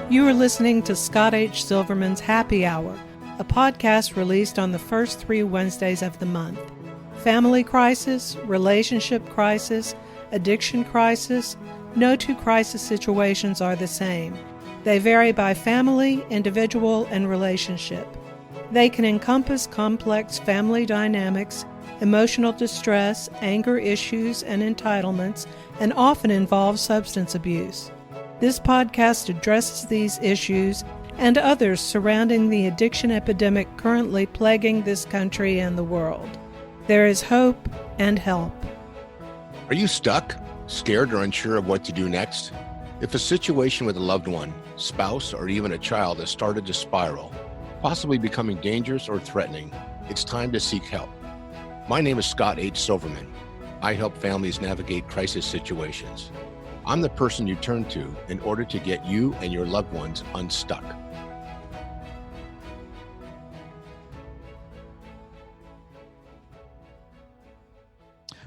You are listening to Scott H. Silverman's Happy Hour, a podcast released on the first 3 Wednesdays of the month. Family crisis, relationship crisis, addiction crisis, no two crisis situations are the same. They vary by family, individual, and relationship. They can encompass complex family dynamics, emotional distress, anger issues, and entitlements, and often involve substance abuse. This podcast addresses these issues and others surrounding the addiction epidemic currently plaguing this country and the world. There is hope and help. Are you stuck, scared, or unsure of what to do next? If a situation with a loved one, spouse, or even a child has started to spiral, possibly becoming dangerous or threatening, it's time to seek help. My name is Scott H. Silverman. I help families navigate crisis situations. I'm the person you turn to in order to get you and your loved ones unstuck.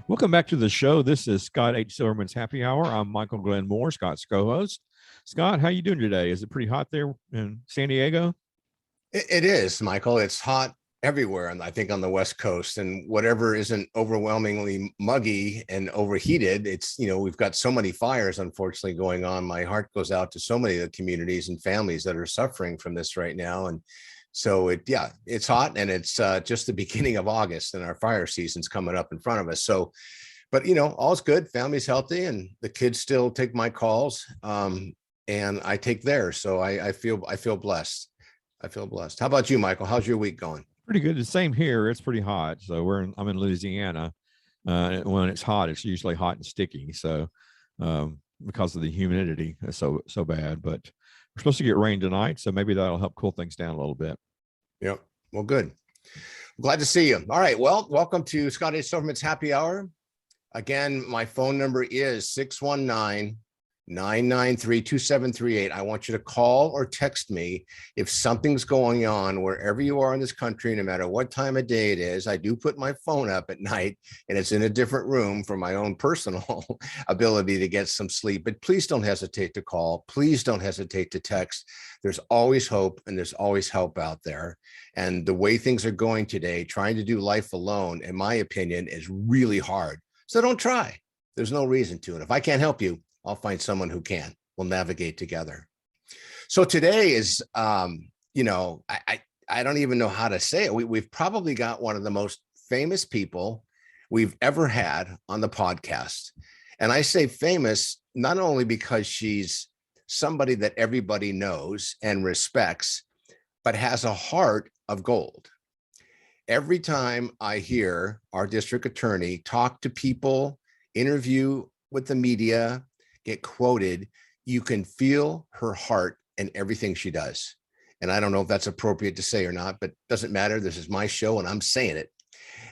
Welcome back to the show. This is Scott H. Silverman's Happy Hour. I'm Michael Glenn Moore, Scott's co-host. Scott, how you doing today? Is it pretty hot there in San Diego? It is, Michael. It's hot everywhere, and I think on the West Coast, and whatever isn't overwhelmingly muggy and overheated, it's, we've got so many fires, unfortunately, going on. My heart goes out to so many of the communities and families that are suffering from this right now. And so it's hot, and it's just the beginning of August, and our fire season's coming up in front of us. So, but all's good. Family's healthy, and the kids still take my calls, and I take theirs. So I feel blessed. I feel blessed. How about you, Michael? How's your week going? Pretty good. The same here. It's pretty hot. So I'm in Louisiana. When it's hot, it's usually hot and sticky. So because of the humidity, it's so bad. But we're supposed to get rain tonight, so maybe that'll help cool things down a little bit. Yep. Well, good. I'm glad to see you. All right. Well, welcome to Scott H. Silverman's Happy Hour. Again, my phone number is 619-993-2738. I want you to call or text me if something's going on wherever you are in this country, no matter what time of day it is. I do put my phone up at night, and it's in a different room for my own personal ability to get some sleep. But please don't hesitate to call. Please don't hesitate to text. There's always hope, and there's always help out there. And the way things are going today, trying to do life alone, in my opinion, is really hard. So don't try. There's no reason to. And if I can't help you, I'll find someone who can. We'll navigate together. So today is, I don't even know how to say it. We've probably got one of the most famous people we've ever had on the podcast. And I say famous, not only because she's somebody that everybody knows and respects, but has a heart of gold. Every time I hear our district attorney talk to people, interview with the media, get quoted, you can feel her heart in everything she does. And I don't know if that's appropriate to say or not, but it doesn't matter. This is my show and I'm saying it.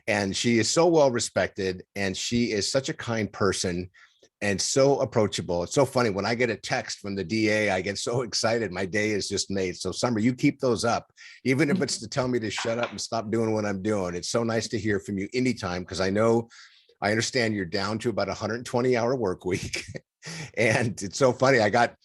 And she is so well respected, and she is such a kind person and so approachable. It's so funny. When I get a text from the DA, I get so excited. My day is just made. So Summer, you keep those up, even if it's to tell me to shut up and stop doing what I'm doing. It's so nice to hear from you anytime, because I understand you're down to about 120-hour work week. And it's so funny. I got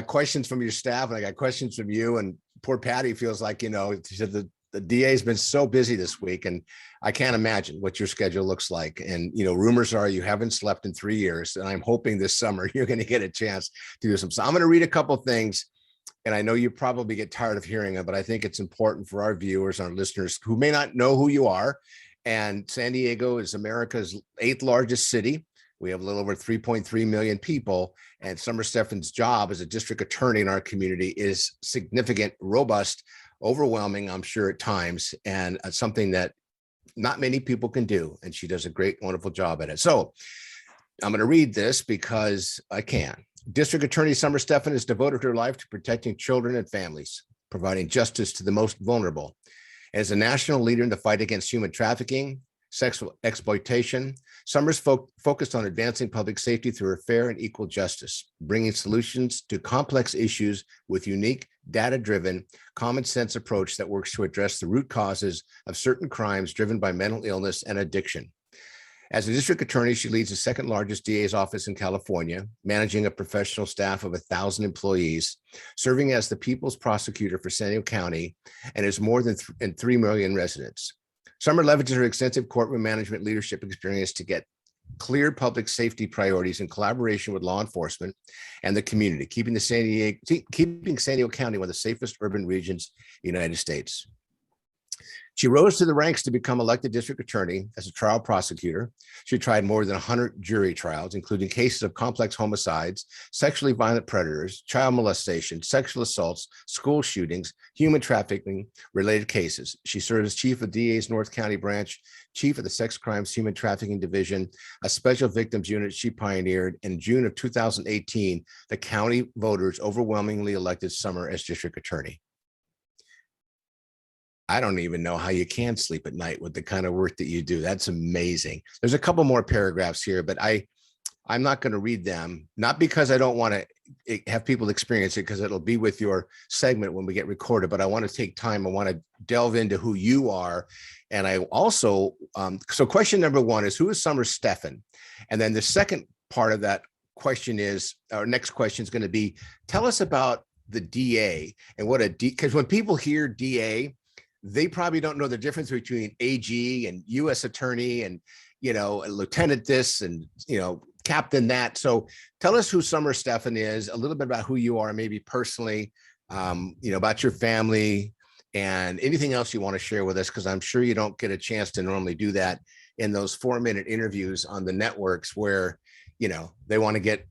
questions from your staff, and I got questions from you, and poor Patty feels like, she said the DA has been so busy this week, and I can't imagine what your schedule looks like. And, rumors are you haven't slept in 3 years, and I'm hoping this summer you're going to get a chance to do some. So I'm going to read a couple of things, and I know you probably get tired of hearing them, but I think it's important for our viewers, our listeners who may not know who you are. And San Diego is America's 8th largest city. We have a little over 3.3 million people, and Summer Stephan's job as a district attorney in our community is significant, robust, overwhelming, I'm sure at times, and something that not many people can do. And she does a great, wonderful job at it. So I'm going to read this because I can. District Attorney Summer Stephan is devoted her life to protecting children and families, providing justice to the most vulnerable. As a national leader in the fight against human trafficking, sexual exploitation, Summer's focused on advancing public safety through a fair and equal justice, bringing solutions to complex issues with unique, data-driven, common sense approach that works to address the root causes of certain crimes driven by mental illness and addiction. As a district attorney, she leads the second largest DA's office in California, managing a professional staff of 1,000 employees, serving as the people's prosecutor for San Diego County, and has more than 3 million residents. Summer leverages her extensive courtroom management leadership experience to get clear public safety priorities in collaboration with law enforcement and the community, keeping San Diego County one of the safest urban regions in the United States. She rose to the ranks to become elected district attorney as a trial prosecutor. She tried more than 100 jury trials, including cases of complex homicides, sexually violent predators, child molestation, sexual assaults, school shootings, human trafficking related cases. She served as chief of DA's North County branch, chief of the Sex Crimes Human Trafficking Division, a special victims unit she pioneered. In June of 2018, the county voters overwhelmingly elected Summer as district attorney. I don't even know how you can sleep at night with the kind of work that you do. That's amazing. There's a couple more paragraphs here, but I'm not going to read them, not because I don't want to have people experience it, because it'll be with your segment when we get recorded, but I want to take time. I want to delve into who you are. And I also, so question number one is, who is Summer Stephan? And then the second part of that question is, our next question is going to be, tell us about the DA and what a because when people hear DA, they probably don't know the difference between AG and U.S. attorney and, a lieutenant this and, captain that. So tell us who Summer Stephan is, a little bit about who you are, maybe personally, about your family and anything else you want to share with us, because I'm sure you don't get a chance to normally do that in those 4-minute interviews on the networks where, they want to get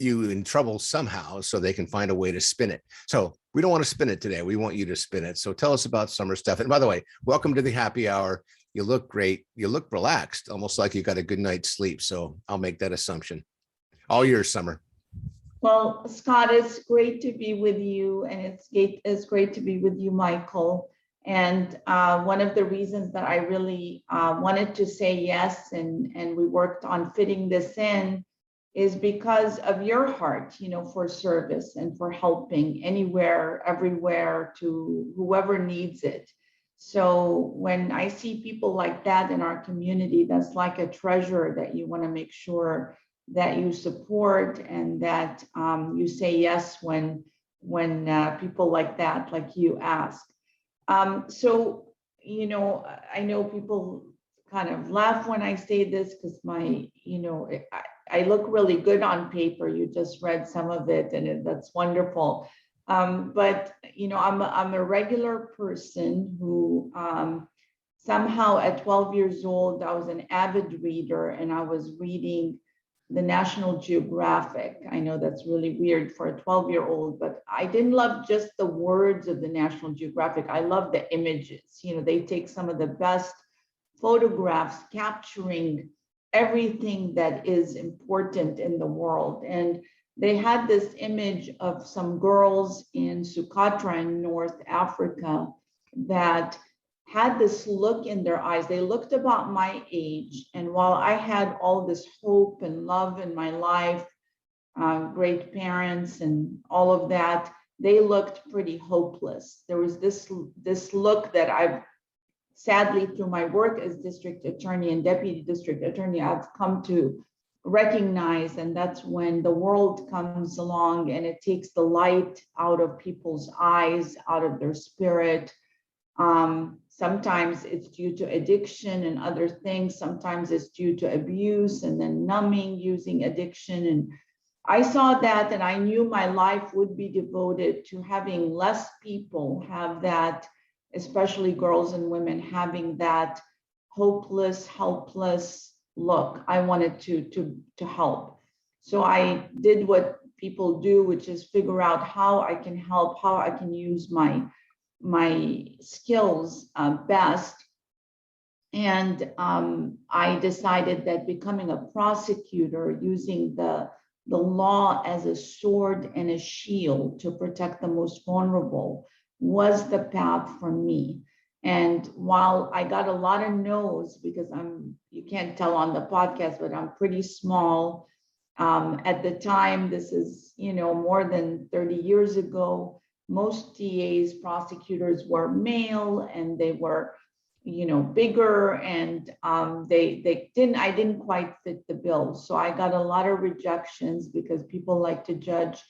you in trouble somehow so they can find a way to spin it. So we don't want to spin it today. We want you to spin it. So tell us about Summer Stephan. And by the way, welcome to the happy hour. You look great. You look relaxed, almost like you got a good night's sleep. So I'll make that assumption. All yours, Summer. Well, Scott, it's great to be with you, and it's great to be with you, Michael. And one of the reasons that I really wanted to say yes, and we worked on fitting this in, is because of your heart, for service and for helping anywhere, everywhere, to whoever needs it. So when I see people like that in our community, that's like a treasure that you want to make sure that you support, and that you say yes when people like that, like you, ask. So, I know people kind of laugh when I say this because I look really good on paper. You just read some of it, and that's wonderful. But I'm a regular person who somehow at 12 years old, I was an avid reader, and I was reading the National Geographic. I know that's really weird for a 12-year-old, but I didn't love just the words of the National Geographic. I love the images. They take some of the best photographs capturing everything that is important in the world. And they had this image of some girls in Sumatra in North Africa that had this look in their eyes. They looked about my age. And while I had all this hope and love in my life, great parents and all of that, they looked pretty hopeless. There was this look that I've, sadly, through my work as district attorney and deputy district attorney, I've come to recognize. And that's when the world comes along and it takes the light out of people's eyes, out of their spirit. Sometimes it's due to addiction and other things. Sometimes it's due to abuse and then numbing using addiction. And I saw that, and I knew my life would be devoted to having less people have that, especially girls and women, having that hopeless, helpless look. I wanted to help. So I did what people do, which is figure out how I can help, how I can use my skills best. And I decided that becoming a prosecutor, using the law as a sword and a shield to protect the most vulnerable, was the path for me. And while I got a lot of no's, because you can't tell on the podcast, but I'm pretty small. At the time, this is, more than 30 years ago, most DAs, prosecutors were male, and they were, bigger, and I didn't quite fit the bill. So I got a lot of rejections because people like to judge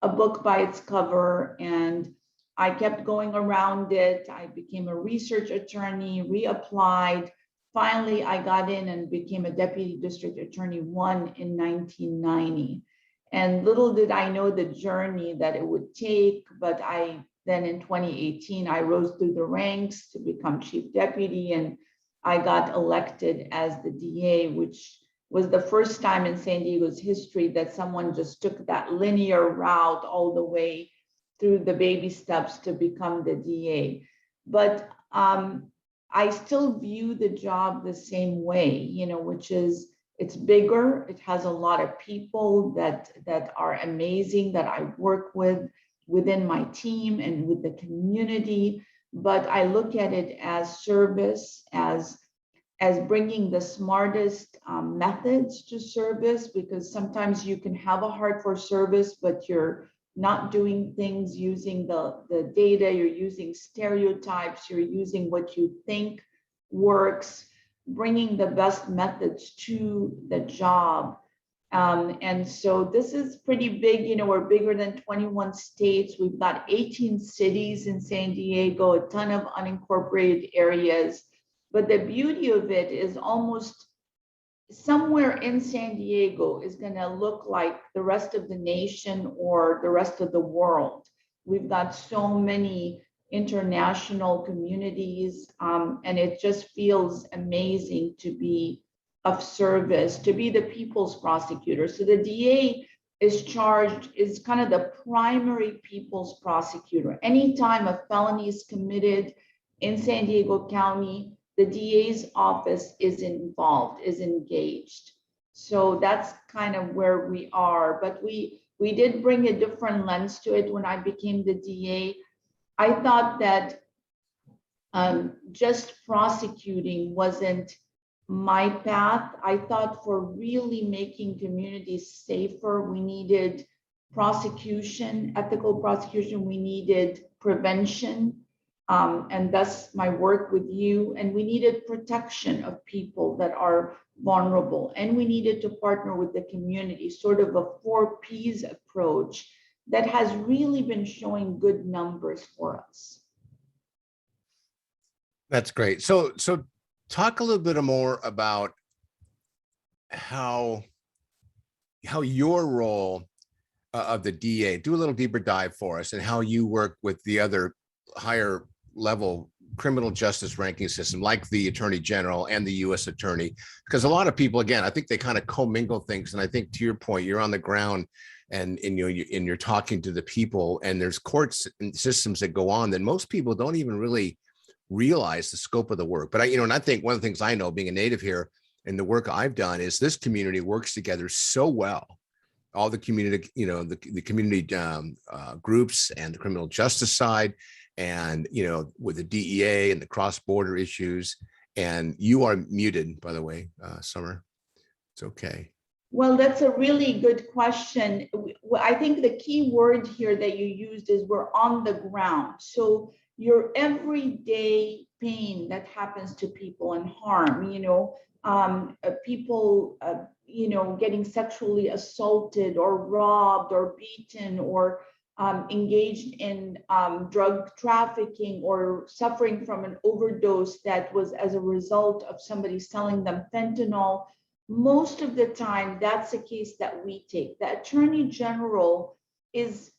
a book by its cover, and I kept going around it. I became a research attorney, reapplied. Finally, I got in and became a deputy district attorney 1 in 1990. And little did I know the journey that it would take, but then in 2018, I rose through the ranks to become chief deputy, and I got elected as the DA, which was the first time in San Diego's history that someone just took that linear route all the way through the baby steps to become the DA. But I still view the job the same way, which is it's bigger. It has a lot of people that are amazing that I work with within my team and with the community. But I look at it as service, as bringing the smartest methods to service, because sometimes you can have a heart for service, but you're not doing things using the data, you're using stereotypes, you're using what you think works, bringing the best methods to the job. And so this is pretty big, we're bigger than 21 states. We've got 18 cities in San Diego, a ton of unincorporated areas. But the beauty of it is almost somewhere in San Diego is going to look like the rest of the nation or the rest of the world. We've got so many international communities, and it just feels amazing to be of service, to be the people's prosecutor. So the DA is kind of the primary people's prosecutor. Anytime a felony is committed in San Diego County, the DA's office is involved, is engaged. So that's kind of where we are. But we did bring a different lens to it when I became the DA. I thought that just prosecuting wasn't my path. I thought for really making communities safer, we needed prosecution, ethical prosecution, we needed prevention, and thus my work with you, and we needed protection of people that are vulnerable, and we needed to partner with the community, sort of a 4 Ps approach that has really been showing good numbers for us. That's great. So talk a little bit more about how your role of the DA, do a little deeper dive for us, and how you work with the other higher level criminal justice ranking system, like the Attorney General and the U.S. Attorney, because a lot of people, again, I think they kind of commingle things. And I think, to your point, you're on the ground and you're talking to the people, and there's courts and systems that go on that most people don't even really realize the scope of the work. But and I think one of the things I know, being a native here, and the work I've done, is this community works together so well. All the community, the community groups and the criminal justice side, and with the DEA and the cross-border issues. And you are muted, by the way, Summer. It's okay. Well, that's a really good question. I think the key word here that you used is we're on the ground. So your everyday pain that happens to people and harm, people, getting sexually assaulted or robbed or beaten or engaged in drug trafficking or suffering from an overdose that was as a result of somebody selling them fentanyl. Most of the time, that's a case that we take. The Attorney General is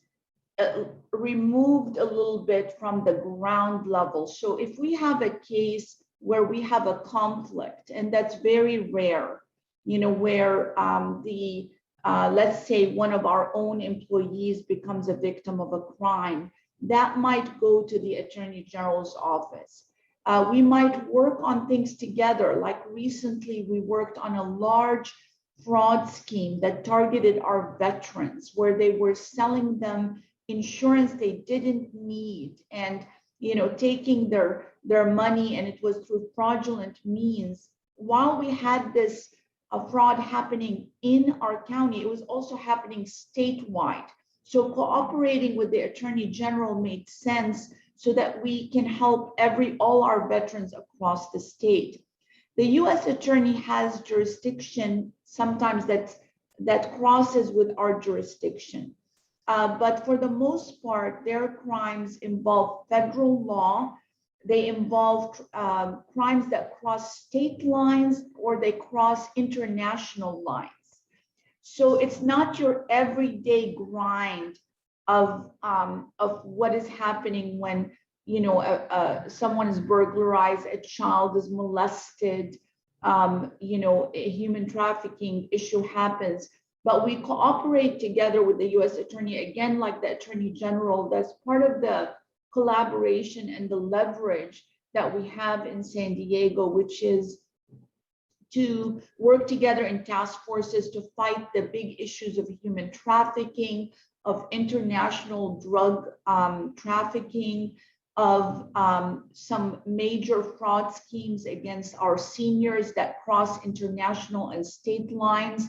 removed a little bit from the ground level. So if we have a case where we have a conflict, and that's very rare, where let's say one of our own employees becomes a victim of a crime, that might go to the Attorney General's office. We might work on things together. Like recently, we worked on a large fraud scheme that targeted our veterans, where they were selling them insurance they didn't need, and taking their money, and it was through fraudulent means. While we had this fraud happening in our county, it was also happening statewide. So cooperating with the Attorney General made sense so that we can help all our veterans across the state. The U.S. Attorney has jurisdiction sometimes that crosses with our jurisdiction. But for the most part, their crimes involve federal law. They involve crimes that cross state lines or they cross international lines. So it's not your everyday grind of what is happening when someone is burglarized, a child is molested, a human trafficking issue happens. But we cooperate together with the U.S. Attorney, again, like the Attorney General. That's part of the collaboration and the leverage that we have in San Diego, which is to work together in task forces to fight the big issues of human trafficking, of international drug trafficking, of some major fraud schemes against our seniors that cross international and state lines.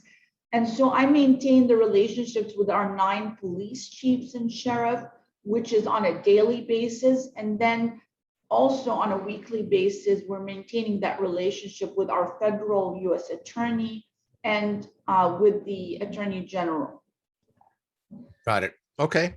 And so I maintain the relationships with our 9 police chiefs and sheriff, which is on a daily basis. And then also on a weekly basis, we're maintaining that relationship with our federal U.S. Attorney and with the Attorney General. Got it. Okay.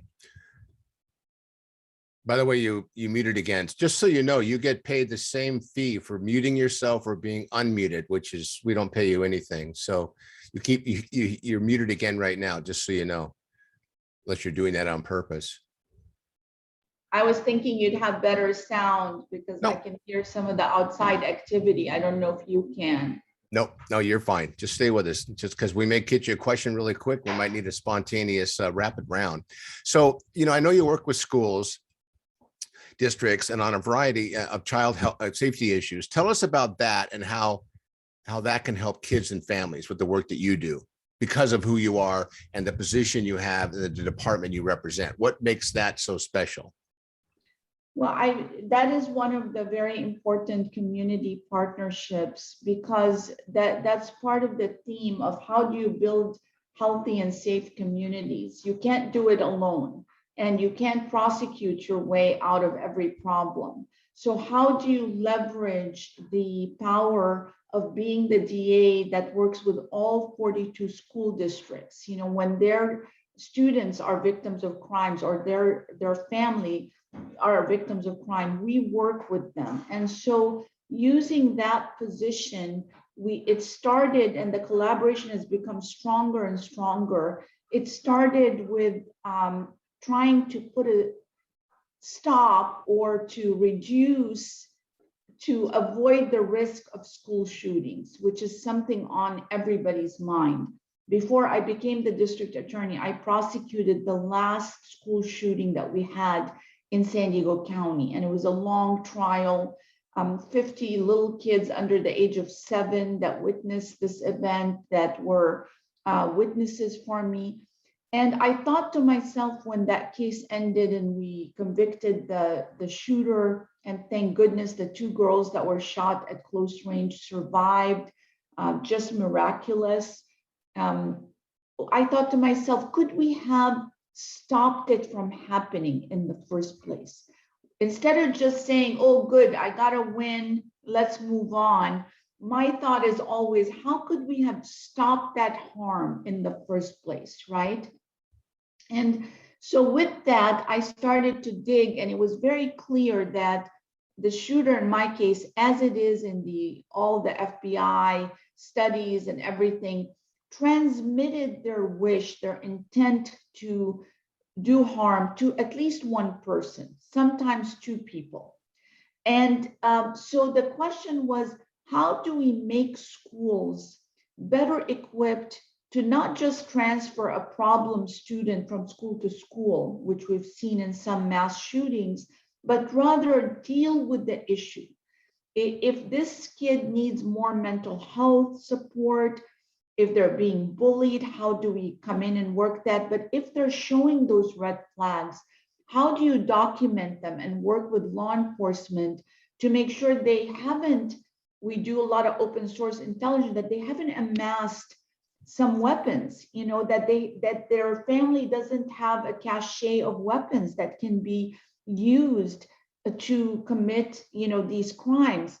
By the way, you muted again. Just so you know, you get paid the same fee for muting yourself or being unmuted, which is, we don't pay you anything. So you're muted again right now, just so you know, unless you're doing that on purpose. I was thinking you'd have better sound because I can hear some of the outside activity. I don't know if you can. No, you're fine. Just stay with us. Just because we may get you a question really quick, we might need a spontaneous rapid round. So, I know you work with schools, districts, and on a variety of child health safety issues. Tell us about that and how that can help kids and families with the work that you do because of who you are and the position you have in the department you represent. What makes that so special? Well, that is one of the very important community partnerships, because that's part of the theme of how do you build healthy and safe communities. You can't do it alone, and you can't prosecute your way out of every problem. So how do you leverage the power of being the DA that works with all 42 school districts? When their students are victims of crimes or their family are victims of crime, we work with them. And so using that position, it started, and the collaboration has become stronger and stronger. It started with trying to put a stop or to reduce, to avoid the risk of school shootings, which is something on everybody's mind. Before I became the district attorney, I prosecuted the last school shooting that we had in San Diego County, and it was a long trial. 50 little kids under the age of 7 that witnessed this event that were witnesses for me. And I thought to myself, when that case ended and we convicted the shooter, and thank goodness the 2 girls that were shot at close range survived, just miraculous. I thought to myself, could we have stopped it from happening in the first place? Instead of just saying, oh, good, I got to win, let's move on. My thought is always, how could we have stopped that harm in the first place, right? And so with that, I started to dig, and it was very clear that the shooter, in my case, as it is in all the FBI studies and everything, transmitted their wish, their intent to do harm to at least one person, sometimes 2 people. And so the question was, how do we make schools better equipped to not just transfer a problem student from school to school, which we've seen in some mass shootings, but rather deal with the issue. If this kid needs more mental health support, if they're being bullied, how do we come in and work that? But if they're showing those red flags, how do you document them and work with law enforcement to make sure they haven't, we do a lot of open source intelligence, that they haven't amassed some weapons, that their family doesn't have a cache of weapons that can be used to commit, these crimes,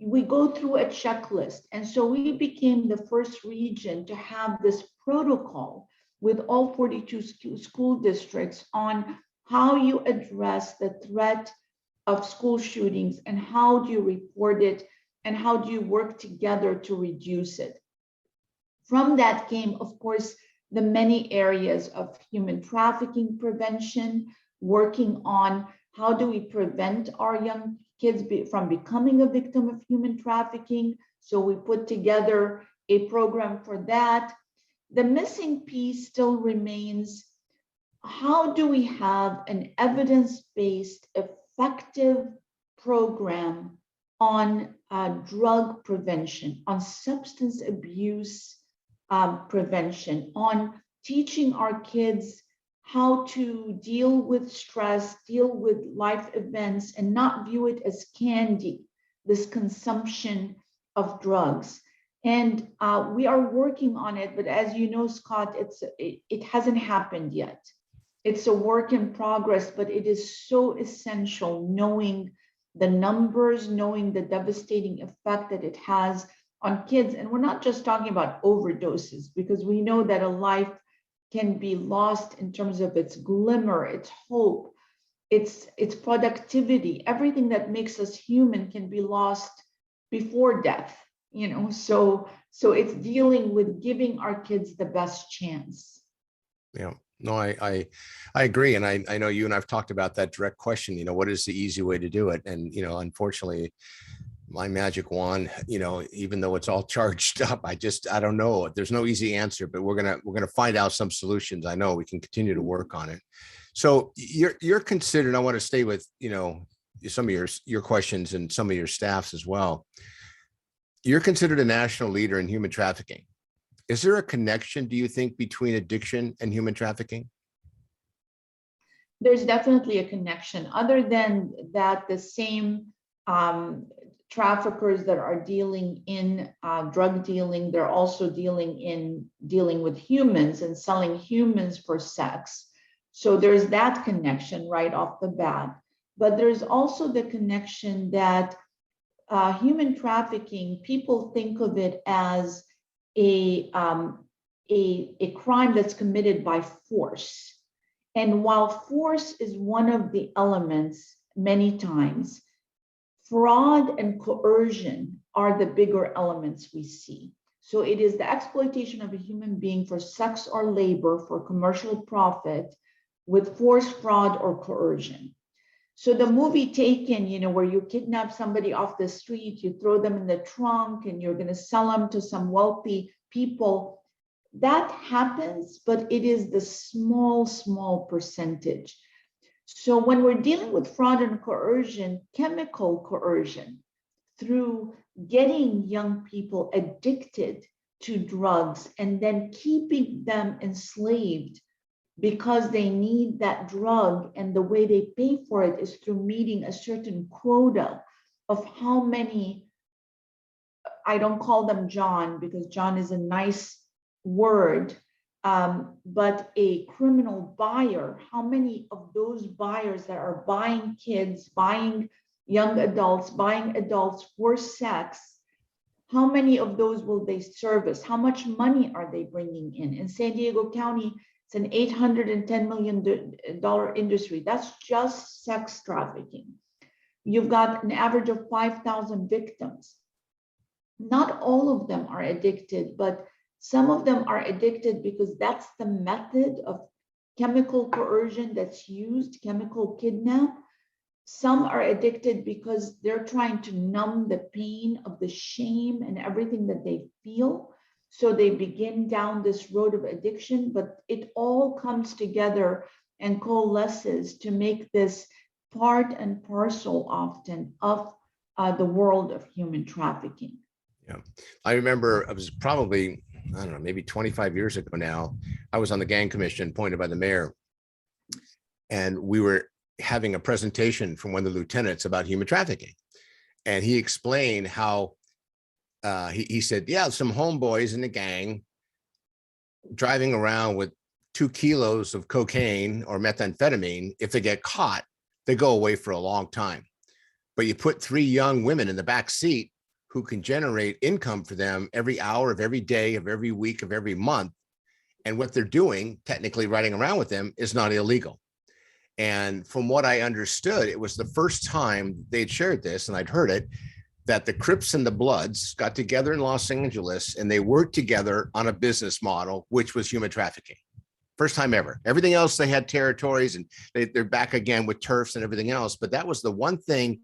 we go through a checklist. And so we became the first region to have this protocol with all 42 school districts on how you address the threat of school shootings and how do you report it and how do you work together to reduce it. From that came, of course, the many areas of human trafficking prevention, working on how do we prevent our young kids from becoming a victim of human trafficking. So we put together a program for that. The missing piece still remains, how do we have an evidence-based, effective program on drug prevention, on substance abuse prevention, on teaching our kids how to deal with stress, deal with life events, and not view it as candy, this consumption of drugs. And we are working on it, but as you know, Scott, it hasn't happened yet. It's a work in progress, but it is so essential knowing the numbers, knowing the devastating effect that it has on kids. And we're not just talking about overdoses, because we know that a life can be lost in terms of its glimmer, its hope, its productivity. Everything that makes us human can be lost before death, so it's dealing with giving our kids the best chance. Yeah, no, I agree. And I know you and I've talked about that direct question, what is the easy way to do it? And, unfortunately, my magic wand, even though it's all charged up, I don't know. There's no easy answer, but we're gonna find out some solutions. I know we can continue to work on it. So you're considered, I want to stay with, some of your questions and some of your staffs as well. You're considered a national leader in human trafficking. Is there a connection, do you think, between addiction and human trafficking? There's definitely a connection. Other than that, the same traffickers that are dealing in drug dealing, they're also dealing with humans and selling humans for sex. So there's that connection right off the bat. But there's also the connection that human trafficking, people think of it as a crime that's committed by force. And while force is one of the elements, many times, fraud and coercion are the bigger elements we see. So it is the exploitation of a human being for sex or labor for commercial profit with force, fraud, or coercion. So the movie Taken, where you kidnap somebody off the street, you throw them in the trunk and you're going to sell them to some wealthy people, that happens, but it is the small percentage. So when we're dealing with fraud and coercion, chemical coercion, through getting young people addicted to drugs and then keeping them enslaved because they need that drug, and the way they pay for it is through meeting a certain quota of how many, I don't call them John because John is a nice word, but a criminal buyer, how many of those buyers that are buying kids, buying young adults, buying adults for sex, how many of those will they service? How much money are they bringing in? In San Diego County, it's an $810 million industry. That's just sex trafficking. You've got an average of 5,000 victims. Not all of them are addicted, but some of them are addicted because that's the method of chemical coercion that's used, chemical kidnap. Some are addicted because they're trying to numb the pain of the shame and everything that they feel. So they begin down this road of addiction, but it all comes together and coalesces to make this part and parcel often of the world of human trafficking. Yeah, I remember it was probably, I don't know, maybe 25 years ago now. I was on the gang commission appointed by the mayor, and we were having a presentation from one of the lieutenants about human trafficking. And he explained how he said, yeah, some homeboys in the gang driving around with 2 kilos of cocaine or methamphetamine, if they get caught, they go away for a long time. But you put 3 young women in the back seat who can generate income for them every hour of every day, of every week, of every month. And what they're doing, technically riding around with them, is not illegal. And from what I understood, it was the first time they'd shared this, and I'd heard it, that the Crips and the Bloods got together in Los Angeles and they worked together on a business model, which was human trafficking. First time ever. Everything else, they had territories and they're back again with turfs and everything else. But that was the one thing.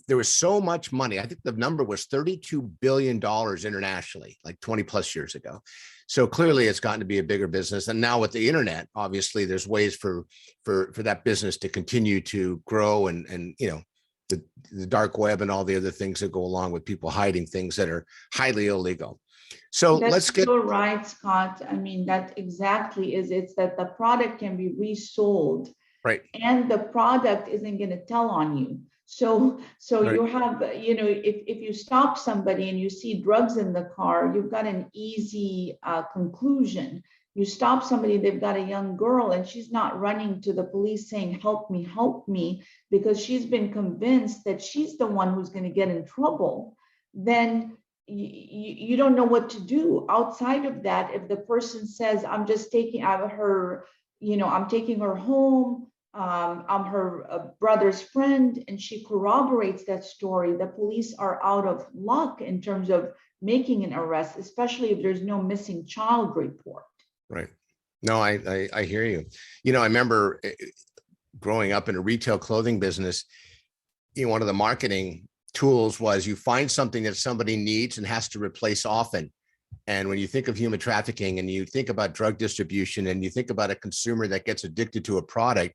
There was so much money. I think the number was $32 billion internationally, like 20 plus years ago. So clearly it's gotten to be a bigger business. And now with the internet, obviously there's ways for that business to continue to grow and you know, the dark web and all the other things that go along with people hiding things that are highly illegal. So let's get. You're right, Scott. I mean, that exactly is, it's that the product can be resold. Right. And the product isn't going to tell on you. So Right. You have, you know, if you stop somebody and you see drugs in the car, you've got an easy conclusion. You stop somebody, they've got a young girl and she's not running to the police saying, help me, because she's been convinced that she's the one who's going to get in trouble. Then you don't know what to do. Outside of that, if the person says, I'm just taking her, you know, I'm taking her home, I'm her brother's friend, and she corroborates that story, the police are out of luck in terms of making an arrest, especially if there's no missing child report. Right. No, I hear you. You know, I remember growing up in a retail clothing business, you know, one of the marketing tools was you find something that somebody needs and has to replace often. And when you think of human trafficking and you think about drug distribution and you think about a consumer that gets addicted to a product,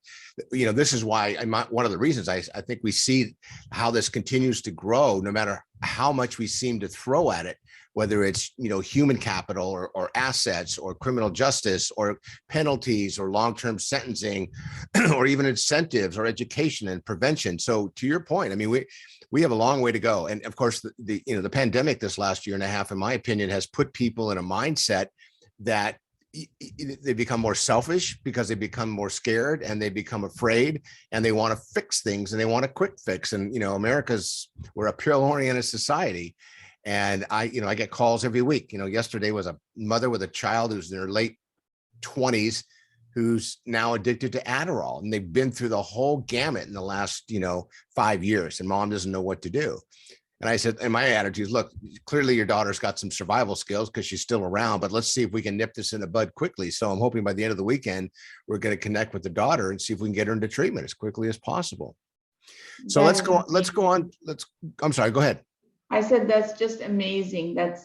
you know, this is why one of the reasons I think we see how this continues to grow, no matter how much we seem to throw at it, whether it's, you know, human capital or assets or criminal justice or penalties or long-term sentencing or even incentives or education and prevention. So to your point, I mean, we have a long way to go. And of course, the pandemic this last year and a half, in my opinion, has put people in a mindset that they become more selfish because they become more scared and they become afraid and they want to fix things and they want a quick fix. And, you know, we're a pill-oriented society. And I get calls every week. You know, yesterday was a mother with a child who's in her late 20s who's now addicted to Adderall, and they've been through the whole gamut in the last, 5 years, and mom doesn't know what to do. And I said, and my attitude is, look, clearly your daughter's got some survival skills because she's still around, but let's see if we can nip this in the bud quickly. So I'm hoping by the end of the weekend, we're going to connect with the daughter and see if we can get her into treatment as quickly as possible. So let's go on. I'm sorry, go ahead. I said, that's just amazing. That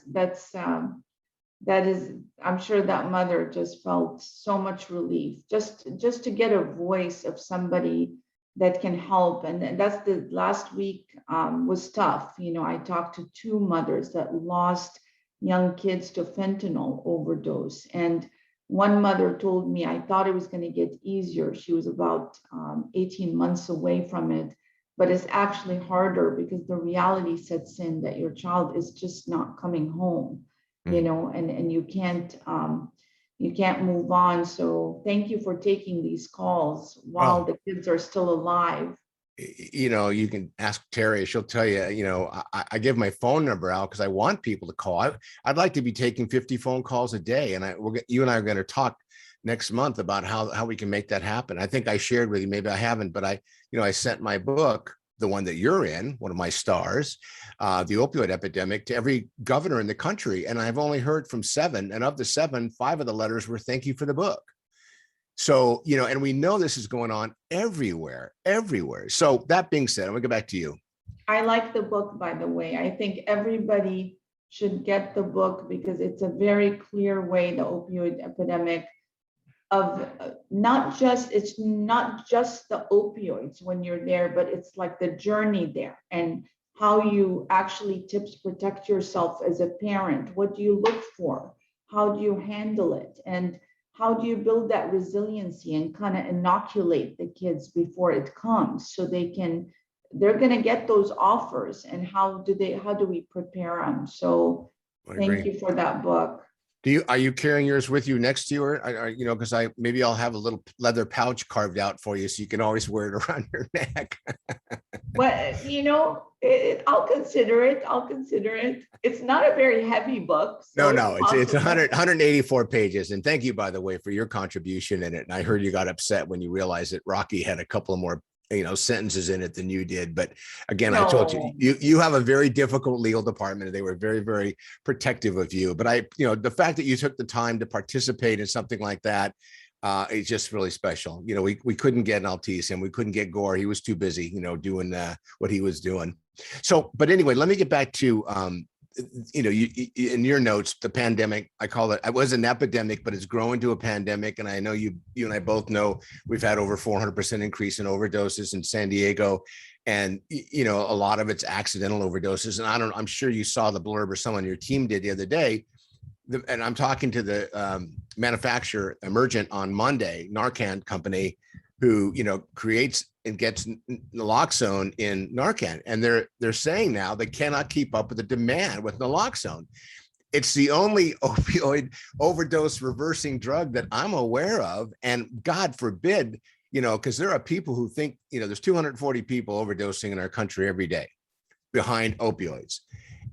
is, I'm sure that mother just felt so much relief just to get a voice of somebody that can help. And that's the last week was tough. You know, I talked to 2 mothers that lost young kids to fentanyl overdose. And one mother told me, I thought it was going to get easier. She was about 18 months away from it, but it's actually harder because the reality sets in that your child is just not coming home. You know, and you can't move on. So thank you for taking these calls while the kids are still alive. You know, you can ask Terry, she'll tell you, I give my phone number out because I want people to call. I'd like to be taking 50 phone calls a day. And you and I are going to talk next month about how we can make that happen. I think I shared with you, maybe I haven't, but I sent my book, the one that you're in, one of my stars, the opioid epidemic, to every governor in the country. And I've only heard from 7. And of the 7, 5 of the letters were thank you for the book. So, and we know this is going on everywhere. So that being said, I'm gonna go back to you. I like the book, by the way. I think everybody should get the book because it's a very clear way, the opioid epidemic, of it's not just the opioids when you're there, but it's like the journey there and how you actually protect yourself as a parent. What do you look for? How do you handle it? And how do you build that resiliency and kind of inoculate the kids before it comes so they're going to get those offers, and how do we prepare them? So thank you for that book. Are you carrying yours with you next to you, or you know, because maybe I'll have a little leather pouch carved out for you so you can always wear it around your neck. Well, I'll consider it. I'll consider it. It's not a very heavy book, so No, it's possible. 184 pages. And thank you, by the way, for your contribution in it. And I heard you got upset when you realized that Rocky had a couple of more, sentences in it than you did. But again, I told No. you have a very difficult legal department, and they were very, very protective of you. But the fact that you took the time to participate in something like that, it's just really special. We couldn't get Altice, and we couldn't get Gore. He was too busy, doing what he was doing. So, but anyway, let me get back to, you in your notes, the pandemic, I call it was an epidemic, but it's growing to a pandemic. And I know you and I both know we've had over 400% increase in overdoses in San Diego. And, a lot of it's accidental overdoses. And I'm sure you saw the blurb, or someone on your team did the other day. And I'm talking to the manufacturer Emergent on Monday, Narcan company, who creates and gets naloxone in Narcan, and they're saying now they cannot keep up with the demand with naloxone. It's the only opioid overdose reversing drug that I'm aware of, and God forbid, because there are people who think there's 240 people overdosing in our country every day behind opioids.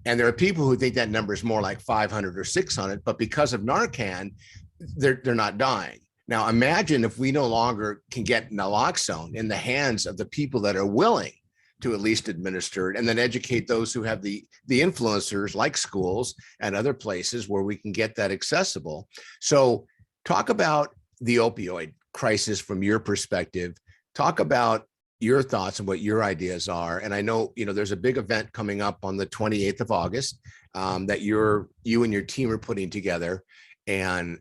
And there are people who think that number is more like 500 or 600, but because of Narcan, they're not dying. Now, imagine if we no longer can get naloxone in the hands of the people that are willing to at least administer it, and then educate those who have the influencers like schools and other places where we can get that accessible. So talk about the opioid crisis from your perspective. Talk about your thoughts and what your ideas are. And I know, there's a big event coming up on the 28th of August that you and your team are putting together, and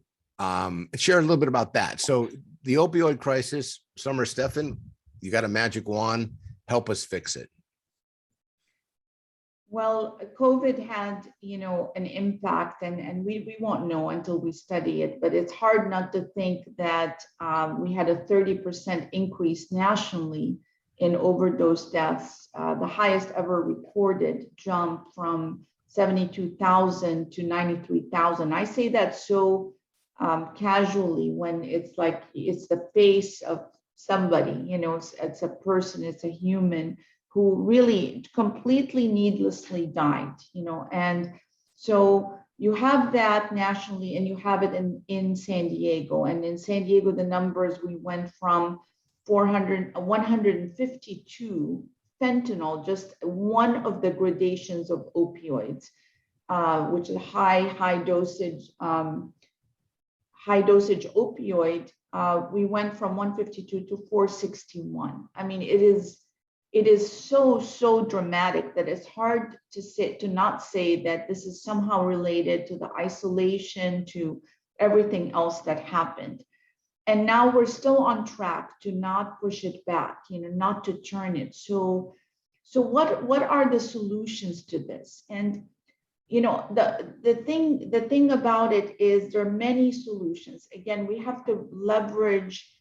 share a little bit about that. So the opioid crisis, Summer Stephan, you got a magic wand, help us fix it. Well, COVID had, an impact, and we won't know until we study it, but it's hard not to think that we had a 30% increase nationally in overdose deaths, the highest ever recorded jump from 72,000 to 93,000. I say that so casually, when it's like it's the face of somebody, it's a person, it's a human who really completely needlessly died, and so you have that nationally, and you have it in San Diego. And in San Diego, the numbers, we went from 152 fentanyl, just one of the gradations of opioids, which is high dosage opioid. We went from 152 to 461. I mean, it is so dramatic that it's hard to not say that this is somehow related to the isolation, to everything else that happened. And now we're still on track to not push it back, not to turn it. So what are the solutions to this? And the thing about it is there are many solutions. Again, we have to leverage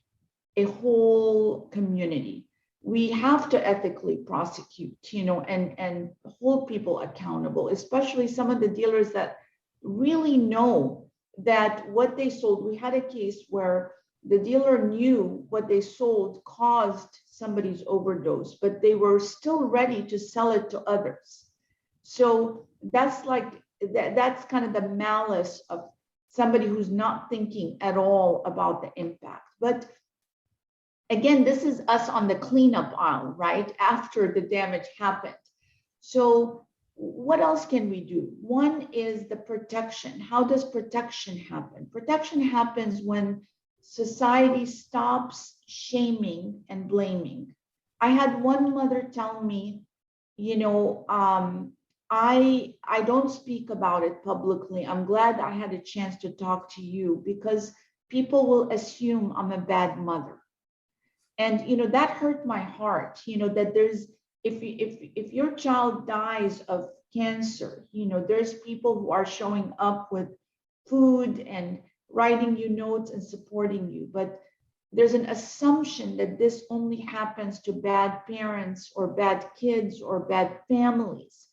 a whole community. We have to ethically prosecute, and hold people accountable, especially some of the dealers that really know that what they sold. We had a case where the dealer knew what they sold caused somebody's overdose, but they were still ready to sell it to others. So that's kind of the malice of somebody who's not thinking at all about the impact. But again, this is us on the cleanup aisle, right? After the damage happened. So what else can we do? One is the protection. How does protection happen? Protection happens when society stops shaming and blaming. I had one mother tell me, I don't speak about it publicly. I'm glad I had a chance to talk to you, because people will assume I'm a bad mother. And that hurt my heart, that there's, if your child dies of cancer, there's people who are showing up with food and writing you notes and supporting you. But there's an assumption that this only happens to bad parents or bad kids or bad families.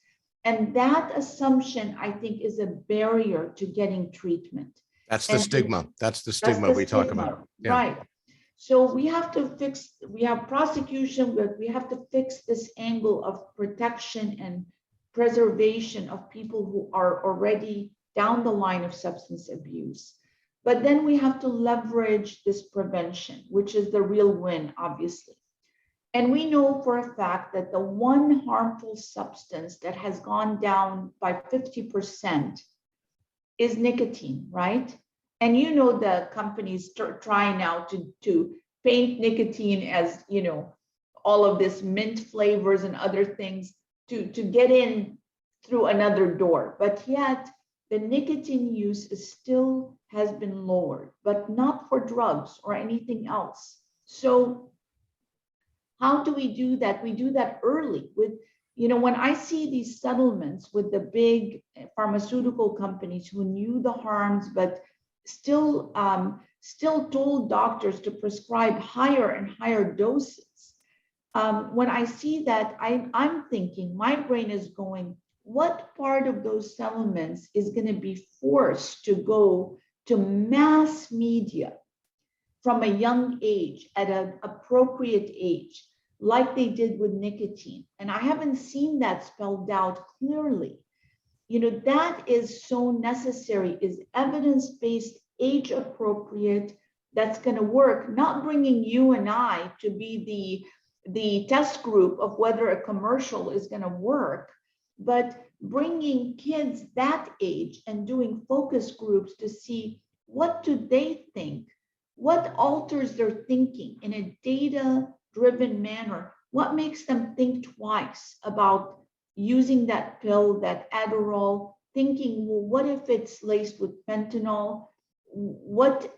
And that assumption, I think, is a barrier to getting treatment. That's the And stigma. That's the that's stigma the we talk stigma, about. Yeah. right? So we have to fix, we have prosecution, but we have to fix this angle of protection and preservation of people who are already down the line of substance abuse. But then we have to leverage this prevention, which is the real win, obviously. And we know for a fact that the one harmful substance that has gone down by 50% is nicotine, right? And you know the companies try now to paint nicotine as, you know, all of this mint flavors and other things to get in through another door. But yet the nicotine use is still has been lowered, but not for drugs or anything else. So how do we do that? We do that early with, you know, when I see these settlements with the big pharmaceutical companies who knew the harms, but still told doctors to prescribe higher and higher doses. When I see that, I'm thinking, my brain is going, what part of those settlements is going to be forced to go to mass media from a young age, at an appropriate age, like they did with nicotine? And I haven't seen that spelled out clearly. You know, that is so necessary, is evidence-based, age appropriate, that's going to work, not bringing you and I to be the test group of whether a commercial is going to work, but bringing kids that age and doing focus groups to see what do they think, what alters their thinking in a data-driven manner, what makes them think twice about using that pill, that Adderall, thinking, well, what if it's laced with fentanyl? What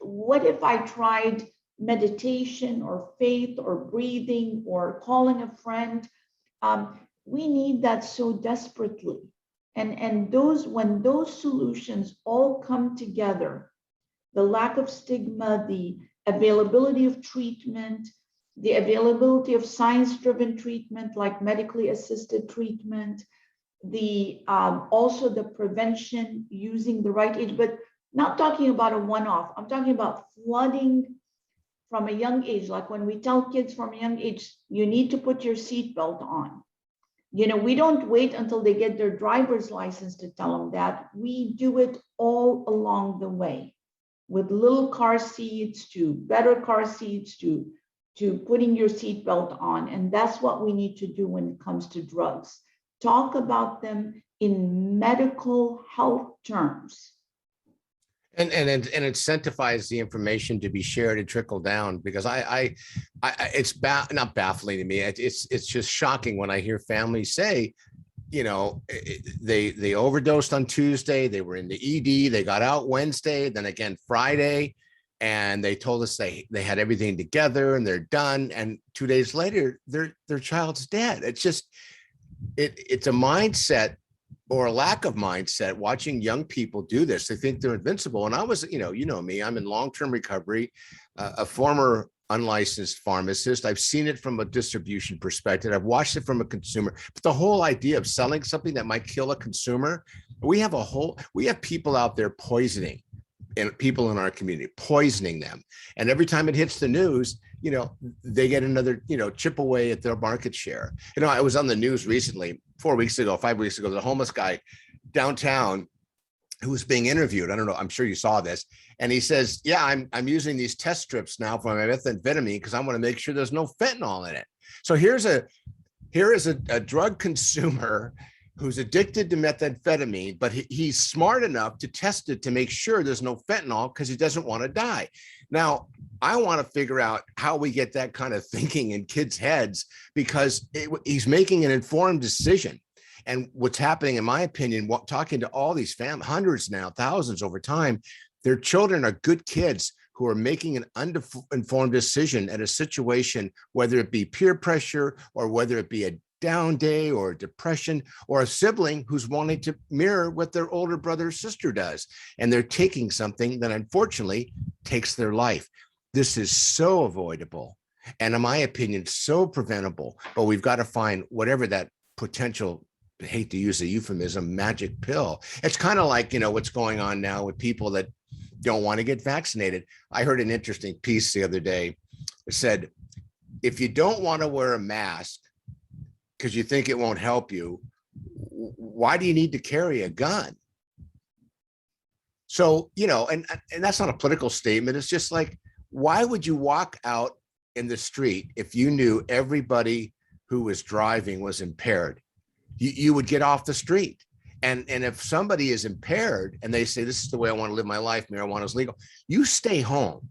if I tried meditation or faith or breathing or calling a friend? We need that so desperately. And those, when those solutions all come together, the lack of stigma, the availability of treatment, the availability of science-driven treatment like medically assisted treatment, the also the prevention using the right age, but not talking about a one-off. I'm talking about flooding from a young age, like when we tell kids from a young age, you need to put your seatbelt on. You know, we don't wait until they get their driver's license to tell them that. We do it all along the way, with little car seats to better car seats to putting your seatbelt on. And that's what we need to do when it comes to drugs. Talk about them in medical health terms. And incentivize the information to be shared and trickle down, because it's not baffling to me. It's just shocking when I hear families say, you know, they overdosed on Tuesday, they were in the ED, they got out Wednesday, then again Friday, and they told us they had everything together and they're done, and 2 days later their child's dead. It's just it's a mindset, or a lack of mindset, watching young people do this. They think they're invincible. And I was, you know me, I'm in long-term recovery, a former unlicensed pharmacist. I've seen it from a distribution perspective. I've watched it from a consumer. But the whole idea of selling something that might kill a consumer, we have people out there poisoning, and people in our community poisoning them. And every time it hits the news, you know, they get another, you know, chip away at their market share. You know, I was on the news recently, 5 weeks ago, the homeless guy downtown who was being interviewed. I don't know, I'm sure you saw this. And he says, yeah, I'm using these test strips now for my methamphetamine because I want to make sure there's no fentanyl in it. So here is a drug consumer who's addicted to methamphetamine, but he's smart enough to test it to make sure there's no fentanyl because he doesn't want to die. Now, I want to figure out how we get that kind of thinking in kids' heads, because he's making an informed decision. And what's happening, in my opinion, talking to all these families, hundreds now, thousands over time, their children are good kids who are making an uninformed decision at a situation, whether it be peer pressure or whether it be a down day or depression, or a sibling who's wanting to mirror what their older brother or sister does. And they're taking something that unfortunately takes their life. This is so avoidable, and in my opinion, so preventable, but we've got to find whatever that potential hate to use the euphemism, magic pill. It's kind of like, what's going on now with people that don't want to get vaccinated. I heard an interesting piece the other day. It said, if you don't want to wear a mask because you think it won't help you, why do you need to carry a gun? So, and that's not a political statement. It's just like, why would you walk out in the street if you knew everybody who was driving was impaired? You would get off the street. And if somebody is impaired and they say, this is the way I want to live my life, marijuana is legal, you stay home.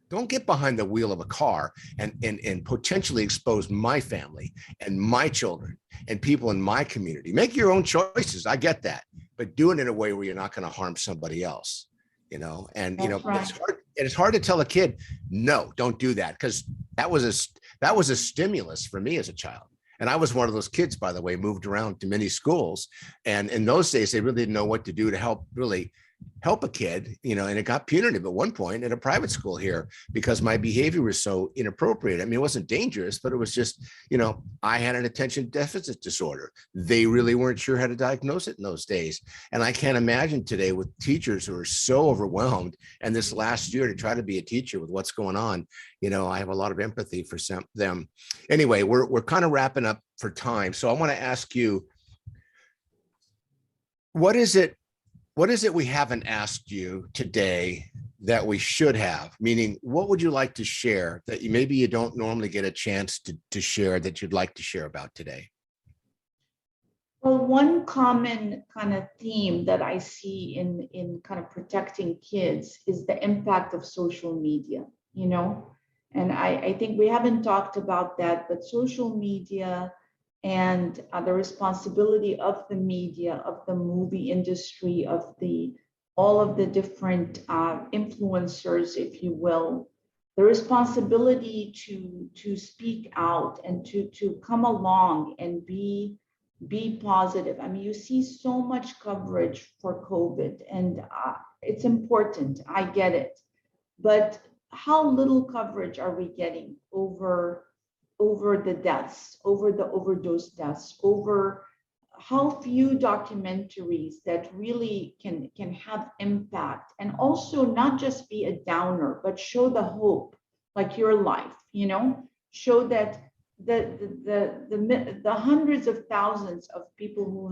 Don't get behind the wheel of a car and potentially expose my family and my children and people in my community. Make your own choices. I get that, but do it in a way where you're not going to harm somebody else, and, right. It's hard to tell a kid, no, don't do that. Because that was a stimulus for me as a child. And I was one of those kids, by the way, moved around to many schools. And in those days, they really didn't know what to do to help a kid, and it got punitive at one point at a private school here because my behavior was so inappropriate. I mean, it wasn't dangerous, but it was just, I had an attention deficit disorder. They really weren't sure how to diagnose it in those days. And I can't imagine today with teachers who are so overwhelmed. And this last year to try to be a teacher with what's going on, I have a lot of empathy for them. Anyway, we're kind of wrapping up for time. So I want to ask you, what is it we haven't asked you today that we should have? Meaning, what would you like to share that maybe you don't normally get a chance to share that you'd like to share about today? Well, one common kind of theme that I see in kind of protecting kids is the impact of social media, and I think we haven't talked about that, but social media and the responsibility of the media, of the movie industry, of all of the different influencers, if you will, the responsibility to speak out and to come along and be positive. I mean, you see so much coverage for COVID, and it's important. I get it, but how little coverage are we getting over the deaths, over the overdose deaths, over how few documentaries that really can have impact, and also not just be a downer, but show the hope, like your life, show that the hundreds of thousands of people who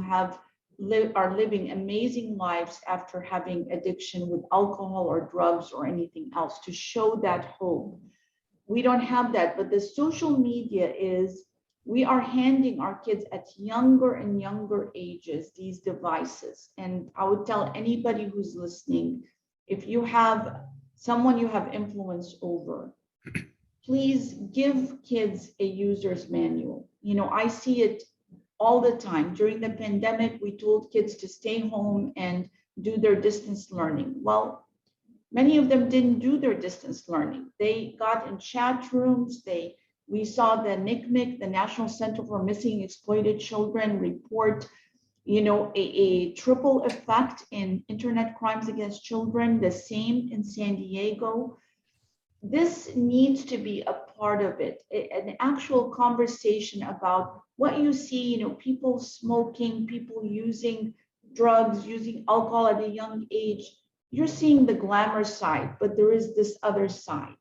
are living amazing lives after having addiction with alcohol or drugs or anything else, to show that hope. We don't have that, but the social media we are handing our kids at younger and younger ages these devices. And I would tell anybody who's listening, if you have someone you have influence over, please give kids a user's manual. I see it all the time. During the pandemic, we told kids to stay home and do their distance learning. Well, many of them didn't do their distance learning. They got in chat rooms. We saw the NCMEC, the National Center for Missing and Exploited Children, report, a triple effect in internet crimes against children, the same in San Diego. This needs to be a part of it, an actual conversation about what you see, people smoking, people using drugs, using alcohol at a young age. You're seeing the glamour side, but there is this other side.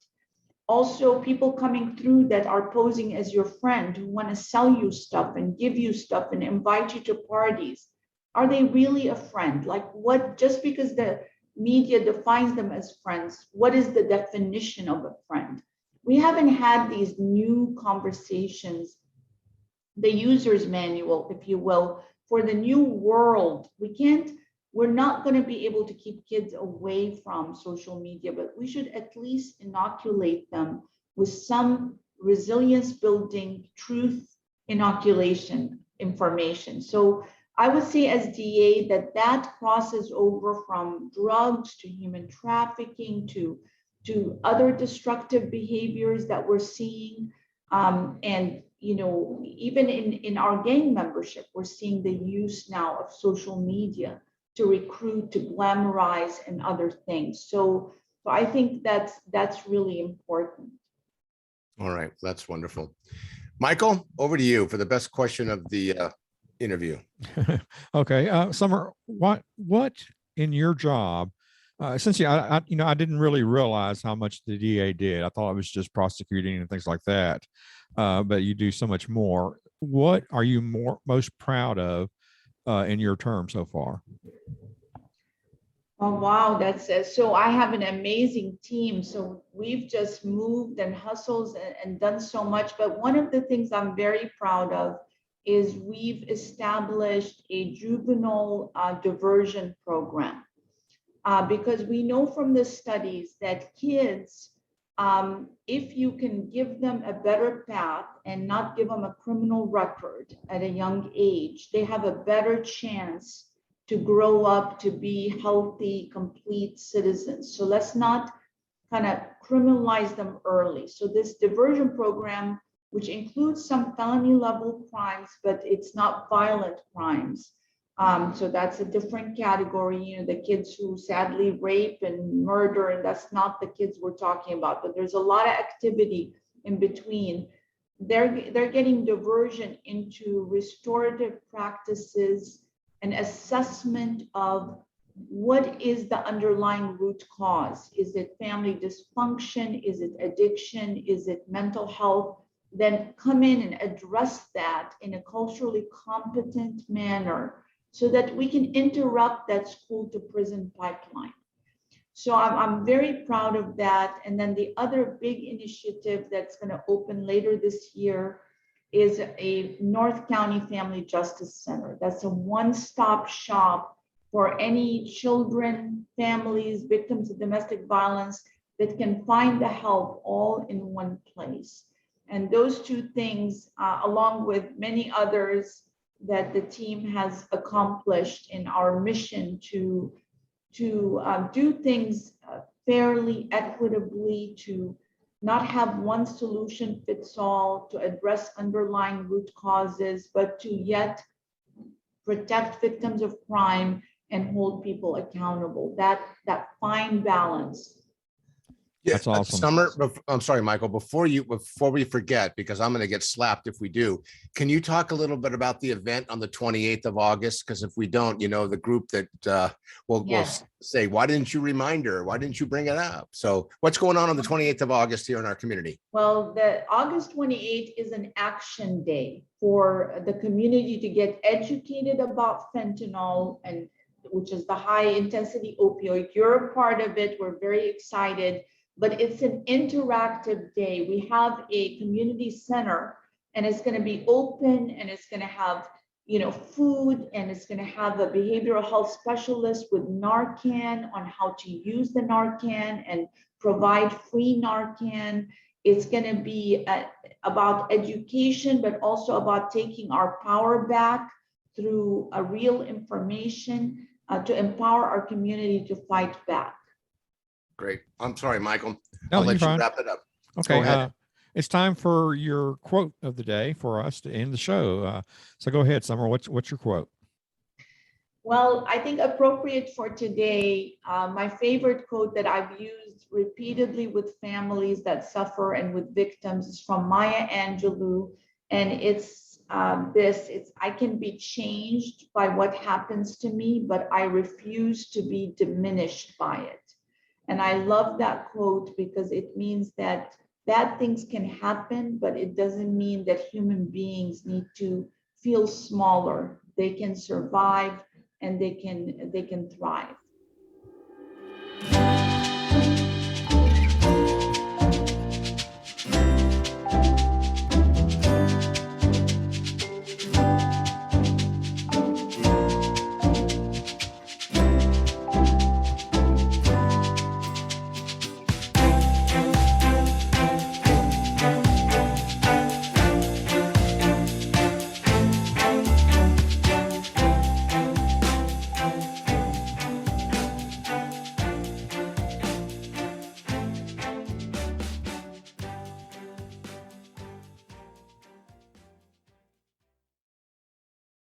Also, people coming through that are posing as your friend, who want to sell you stuff and give you stuff and invite you to parties. Are they really a friend? Like, what, just because the media defines them as friends, what is the definition of a friend? We haven't had these new conversations, the user's manual, if you will, for the new world. We're not going to be able to keep kids away from social media, but we should at least inoculate them with some resilience building, truth inoculation information. So I would say as DA that crosses over from drugs to human trafficking to other destructive behaviors that we're seeing. And even in our gang membership, we're seeing the use now of social media to recruit, to glamorize, and other things. So I think that's really important. All right, that's wonderful. Michael, over to you for the best question of the interview. Okay. Summer, what in your job, essentially, I didn't really realize how much the DA did. I thought it was just prosecuting and things like that. But you do so much more. What are you most proud of in your term so far? Oh, wow, that's so I have an amazing team. So we've just moved and hustled and done so much. But one of the things I'm very proud of is we've established a juvenile diversion program. Because we know from the studies that kids, if you can give them a better path and not give them a criminal record at a young age, they have a better chance to grow up to be healthy, complete citizens. So let's not kind of criminalize them early. So this diversion program, which includes some felony level crimes, but it's not violent crimes. So that's a different category, the kids who sadly rape and murder, and that's not the kids we're talking about, but there's a lot of activity in between. They're getting diversion into restorative practices and assessment of what is the underlying root cause. Is it family dysfunction? Is it addiction? Is it mental health? Then come in and address that in a culturally competent manner so that we can interrupt that school to prison pipeline. So I'm very proud of that. And then the other big initiative that's going to open later this year is a North County Family Justice Center. That's a one-stop shop for any children, families, victims of domestic violence that can find the help all in one place. And those two things, along with many others that the team has accomplished in our mission to do things fairly, equitably, to not have one solution fits all, to address underlying root causes, but to yet protect victims of crime and hold people accountable. That fine balance. That's awesome. Summer, I'm sorry, Michael, before we forget, because I'm going to get slapped if we do, can you talk a little bit about the event on the 28th of August? Because if we don't, the group that will say, why didn't you remind her? Why didn't you bring it up? So what's going on the 28th of August here in our community? Well, the August 28th is an action day for the community to get educated about fentanyl, and which is the high intensity opioid. You're a part of it. We're very excited. But it's an interactive day. We have a community center, and it's going to be open, and it's going to have, food, and it's going to have a behavioral health specialist with Narcan on how to use the Narcan and provide free Narcan. It's going to be about education, but also about taking our power back through a real information to empower our community to fight back. Great. I'm sorry, Michael. No, I'll let you fine. wrap it up. Okay. Go ahead. It's time for your quote of the day for us to end the show. So go ahead, Summer. What's your quote? Well, I think appropriate for today, my favorite quote that I've used repeatedly with families that suffer and with victims is from Maya Angelou. And it's I can be changed by what happens to me, but I refuse to be diminished by it. And I love that quote because it means that bad things can happen, but it doesn't mean that human beings need to feel smaller. They can survive and they can thrive.